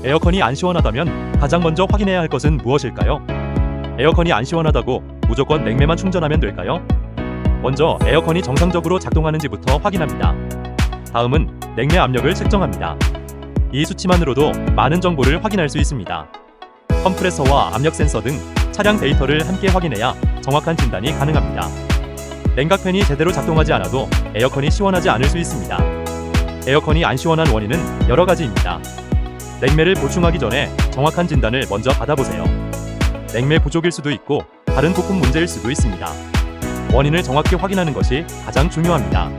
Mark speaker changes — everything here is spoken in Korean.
Speaker 1: 에어컨이 안 시원하다면 가장 먼저 확인해야 할 것은 무엇일까요? 에어컨이 안 시원하다고 무조건 냉매만 충전하면 될까요? 먼저 에어컨이 정상적으로 작동하는지부터 확인합니다. 다음은 냉매 압력을 측정합니다. 이 수치만으로도 많은 정보를 확인할 수 있습니다. 컴프레서와 압력 센서 등 차량 데이터를 함께 확인해야 정확한 진단이 가능합니다. 냉각팬이 제대로 작동하지 않아도 에어컨이 시원하지 않을 수 있습니다. 에어컨이 안 시원한 원인은 여러 가지입니다. 냉매를 보충하기 전에 정확한 진단을 먼저 받아보세요. 냉매 부족일 수도 있고 다른 부품 문제일 수도 있습니다. 원인을 정확히 확인하는 것이 가장 중요합니다.